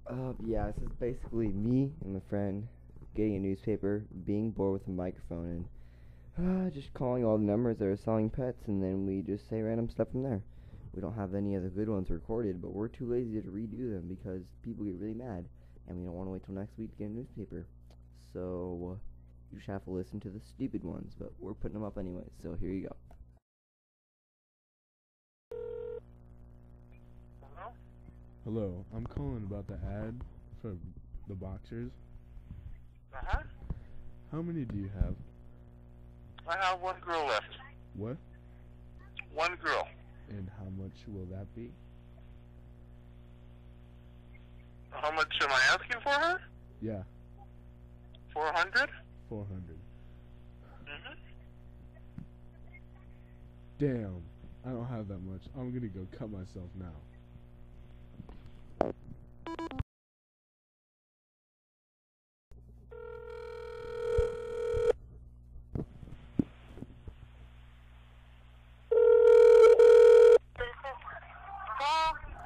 Yeah, this is basically me and my friend getting a newspaper, being bored with a microphone, and just calling all the numbers that are selling pets, and then we just say random stuff from there. We don't have any of the good ones recorded, but we're too lazy to redo them because people get really mad, and we don't want to wait till next week to get a newspaper. So, you just have to listen to the stupid ones, but we're putting them up anyway, so here you go. Hello, I'm calling about the ad for the boxers. Uh-huh. How many do you have? I have one girl left. What? One girl. And how much will that be? How much am I asking for her? Yeah, 400? 400. Mm-hmm. Damn, I don't have that much. I'm gonna go cut myself now.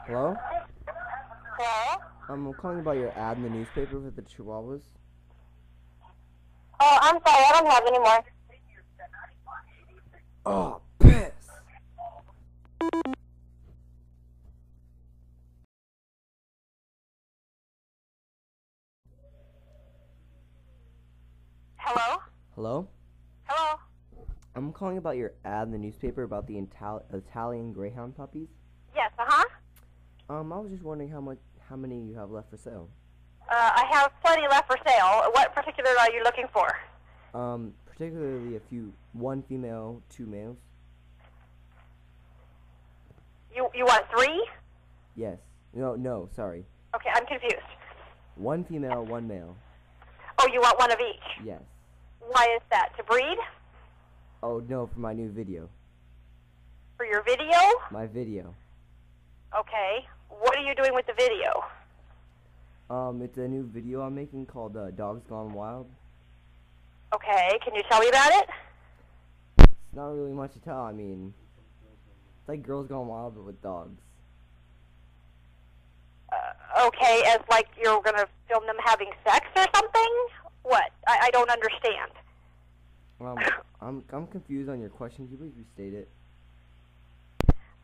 Hello? Hello? I'm calling about your ad in the newspaper for the Chihuahuas. Oh, I'm sorry, I don't have any more. Oh, piss! Hello? Hello? Hello? I'm calling about your ad in the newspaper about the Italian Greyhound puppies. Yes, uh-huh. I was just wondering how many you have left for sale. I have plenty left for sale. What particular are you looking for? Particularly one female, 2 males. You want 3? Yes. No, sorry. Okay, I'm confused. 1 female, 1 male. Oh, you want one of each? Yes. Why is that? To breed? Oh, no, for my new video. For your video? My video. Okay. What are you doing with the video? It's a new video I'm making called Dogs Gone Wild. Okay, can you tell me about it? It's not really much to tell. I mean, it's like Girls Gone Wild but with dogs. Okay, as like you're going to film them having sex or something? What? I don't understand. I'm confused on your question. Can you please restate it?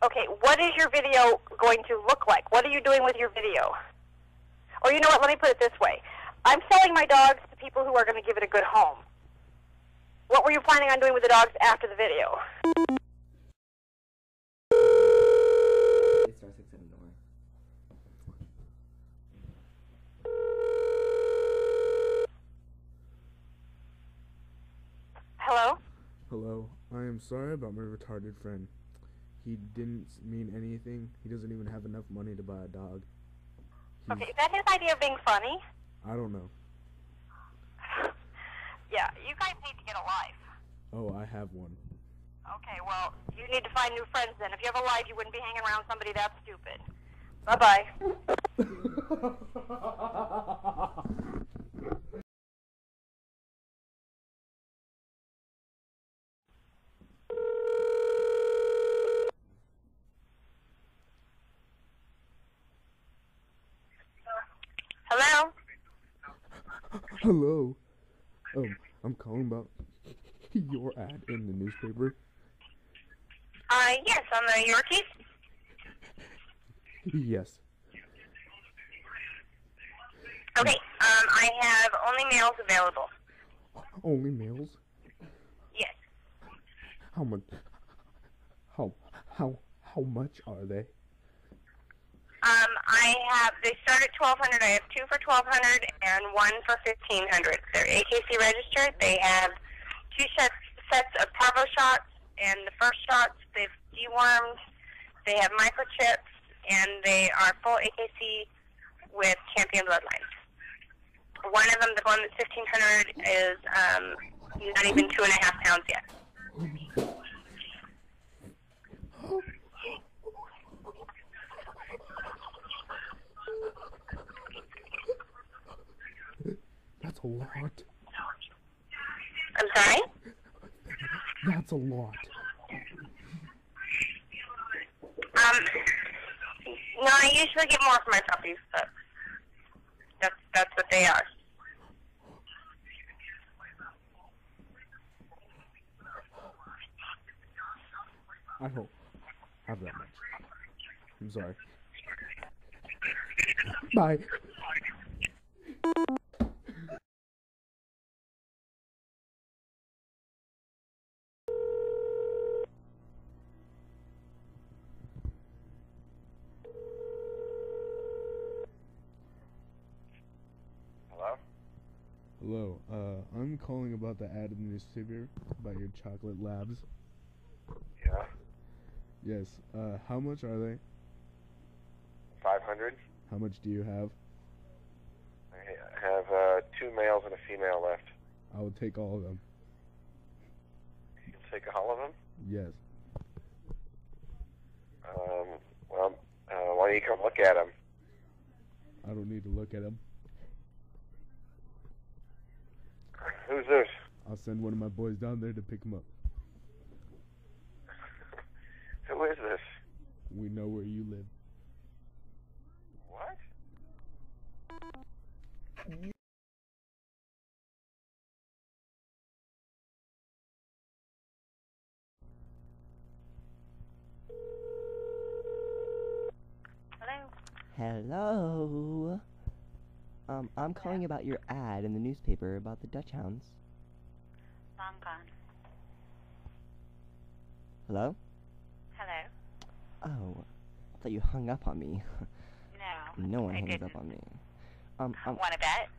Okay, what is your video going to look like? What are you doing with your video? Or you know what, let me put it this way. I'm selling my dogs to people who are going to give it a good home. What were you planning on doing with the dogs after the video? Hello? Hello, I am sorry about my retarded friend. He didn't mean anything. He doesn't even have enough money to buy a dog. Okay, is that his idea of being funny? I don't know. Yeah, you guys need to get a life. Oh, I have one. Okay, well, you need to find new friends then. If you have a life, you wouldn't be hanging around somebody that stupid. Bye-bye. Hello? Hello. I'm calling about your ad in the newspaper. Yes, on the Yorkies. Yes. Okay, I have only males available. Only males? Yes. How much? How much are they? They start at 1,200. I have 2 for 1,200 and 1 for 1,500. They're AKC registered. They have 2 sets of parvo shots, and the first shots, they've dewormed, they have microchips, and they are full AKC with champion bloodlines. One of them, the one that's 1,500, is not even 2.5 pounds yet. That's a lot. I'm sorry? That's a lot. No, I usually get more for my puppies, but That's what they are. I don't have that much. I'm sorry. Bye. Hello? Hello, I'm calling about the ad in the newspaper about your chocolate labs. Yeah. Yes, how much are they? 500. How much do you have? I have 2 males and a female left. I will take all of them. You'll take all of them? Yes. Well, why don't you come look at them? I don't need to look at them. Who's this? I'll send one of my boys down there to pick them up. Who is this? We know where you live. What? Hello. I'm calling about your ad in the newspaper about the Dutch hounds. Long gone. Hello? Hello? Oh, I thought you hung up on me. No. No one I hangs didn't. up on me. Want to bet?